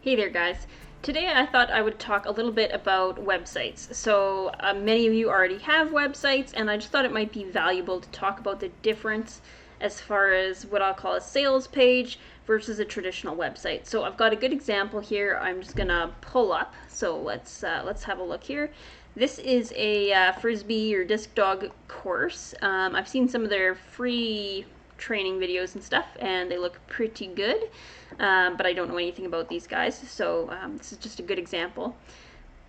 Hey there guys. Today I thought I would talk a little bit about websites. So many of you already have websites, and I just thought it might be valuable to talk about the difference as far as what I'll call a sales page versus a traditional website. So I've got a good example here. I'm just gonna pull up. So let's have a look here. This is a frisbee or disc dog course. I've seen some of their free training videos and stuff, and they look pretty good. But I don't know anything about these guys, so this is just a good example.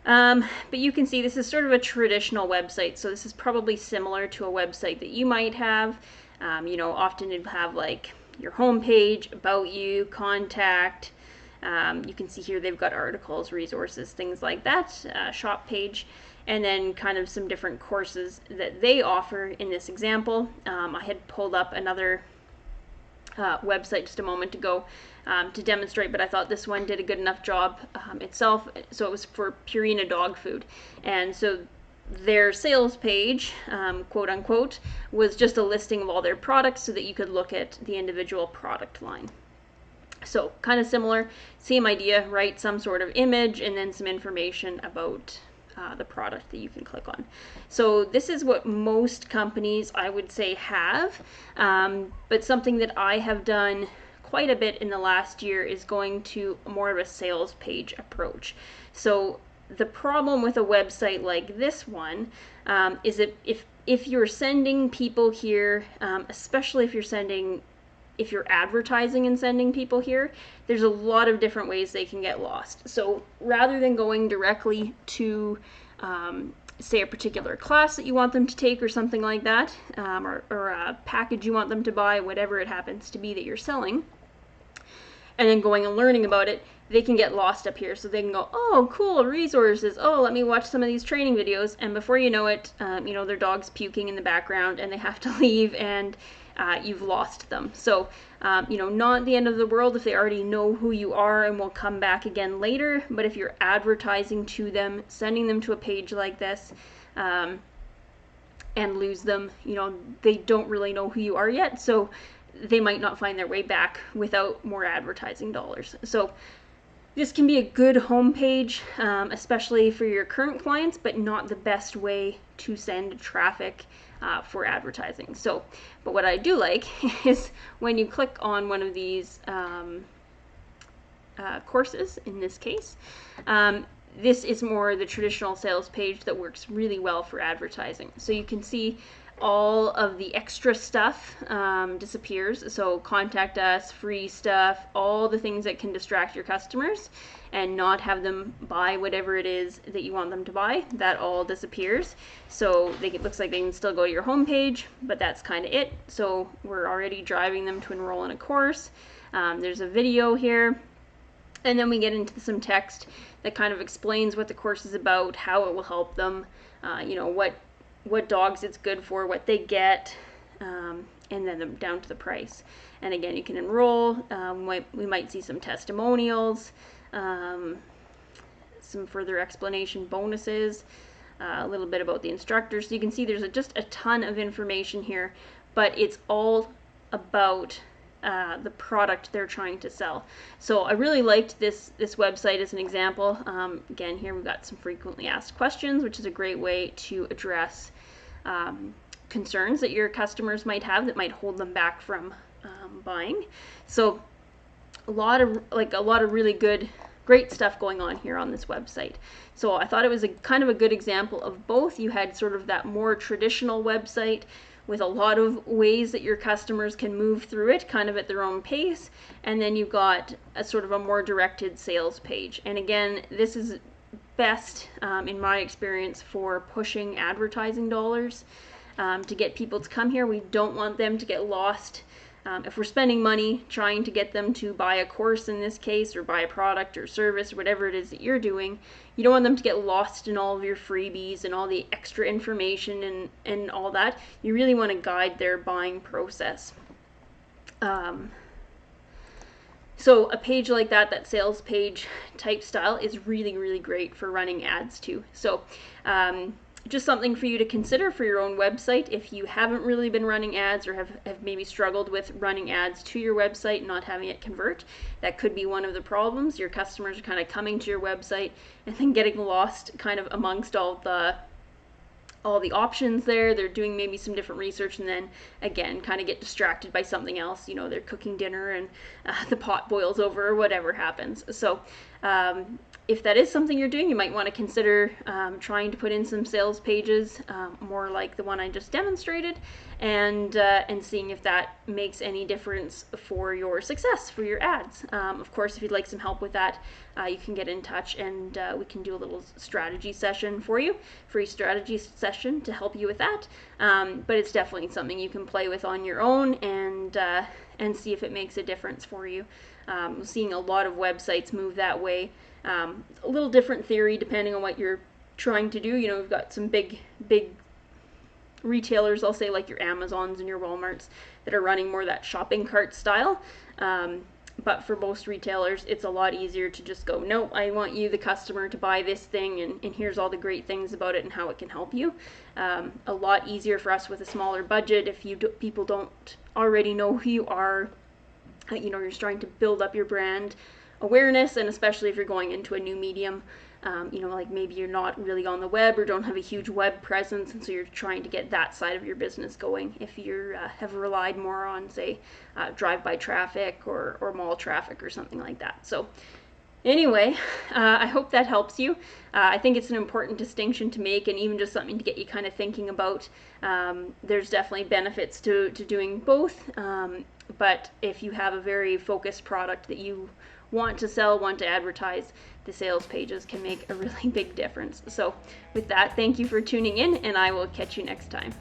But you can see this is sort of a traditional website, so this is probably similar to a website that you might have. Often it'll have like your home page, about you, contact. You can see here they've got articles, resources, things like that, shop page, and then kind of some different courses that they offer in this example. I had pulled up another website just a moment ago to demonstrate, but I thought this one did a good enough job itself. So it was for Purina dog food, and so their sales page, quote unquote, was just a listing of all their products so that you could look at the individual product line. So kind of similar, same idea, right? Some sort of image and then some information about the product that you can click on. So this is what most companies, I would say, have, but something that I have done quite a bit in the last year is going to more of a sales page approach. So the problem with a website like this one is that if you're sending people here, especially if you're advertising and sending people here, there's a lot of different ways they can get lost. So rather than going directly to say a particular class that you want them to take or something like that, or a package you want them to buy, whatever it happens to be that you're selling, and then going and learning about it, they can get lost up here. So they can go, oh, cool, resources. Oh, let me watch some of these training videos. And before you know it, their dog's puking in the background and they have to leave, and you've lost them. So, not the end of the world if they already know who you are and will come back again later. But if you're advertising to them, sending them to a page like this, and lose them, they don't really know who you are yet. So they might not find their way back without more advertising dollars. So this can be a good homepage, especially for your current clients, but not the best way to send traffic for advertising. So, but what I do like is when you click on one of these courses, in this case, this is more the traditional sales page that works really well for advertising. So you can see all of the extra stuff disappears. So contact us, free stuff, all the things that can distract your customers and not have them buy whatever it is that you want them to buy, that all disappears. So it looks like they can still go to your homepage, but that's kind of it. So we're already driving them to enroll in a course. There's a video here. And then we get into some text that kind of explains what the course is about, how it will help them, what dogs it's good for, what they get, and then down to the price. And again, you can enroll. We might see some testimonials, some further explanation, bonuses, a little bit about the instructors. So you can see there's just a ton of information here, but it's all about the product they're trying to sell. So I really liked this website as an example. Again, here we've got some frequently asked questions, which is a great way to address concerns that your customers might have that might hold them back from buying. So a lot of really great stuff going on here on this website. So I thought it was a kind of a good example of both. You had sort of that more traditional website with a lot of ways that your customers can move through it kind of at their own pace, and then you've got a sort of a more directed sales page. And again, this is best in my experience for pushing advertising dollars to get people to come here. We don't want them to get lost. If we're spending money trying to get them to buy a course in this case, or buy a product or service, or whatever it is that you're doing, you don't want them to get lost in all of your freebies and all the extra information and all that. You really want to guide their buying process. So a page like that sales page type style, is really, really great for running ads too. So just something for you to consider for your own website. If you haven't really been running ads, or have maybe struggled with running ads to your website and not having it convert, that could be one of the problems. Your customers are kind of coming to your website and then getting lost kind of amongst all the options there. They're doing maybe some different research, and then again kind of get distracted by something else. They're cooking dinner and the pot boils over, or whatever happens. So if that is something you're doing, you might want to consider trying to put in some sales pages, more like the one I just demonstrated, and seeing if that makes any difference for your success, for your ads. Of course, if you'd like some help with that, you can get in touch, and we can do a little strategy session for you, free strategy session to help you with that. But it's definitely something you can play with on your own, and see if it makes a difference for you. Seeing a lot of websites move that way. A little different theory depending on what you're trying to do. We've got some big retailers, I'll say, like your Amazons and your Walmarts, that are running more that shopping cart style. But for most retailers, it's a lot easier to just go, no, I want you, the customer, to buy this thing, and here's all the great things about it and how it can help you. A lot easier for us with a smaller budget if people don't already know who you are. You're trying to build up your brand awareness, and especially if you're going into a new medium, like maybe you're not really on the web or don't have a huge web presence, and so you're trying to get that side of your business going. If you have relied more on, say, drive-by traffic or mall traffic or something like that. So anyway, I hope that helps you. I think it's an important distinction to make, and even just something to get you kind of thinking about. There's definitely benefits to doing both, but if you have a very focused product that you want to sell, want to advertise, the sales pages can make a really big difference. So with that, thank you for tuning in, and I will catch you next time.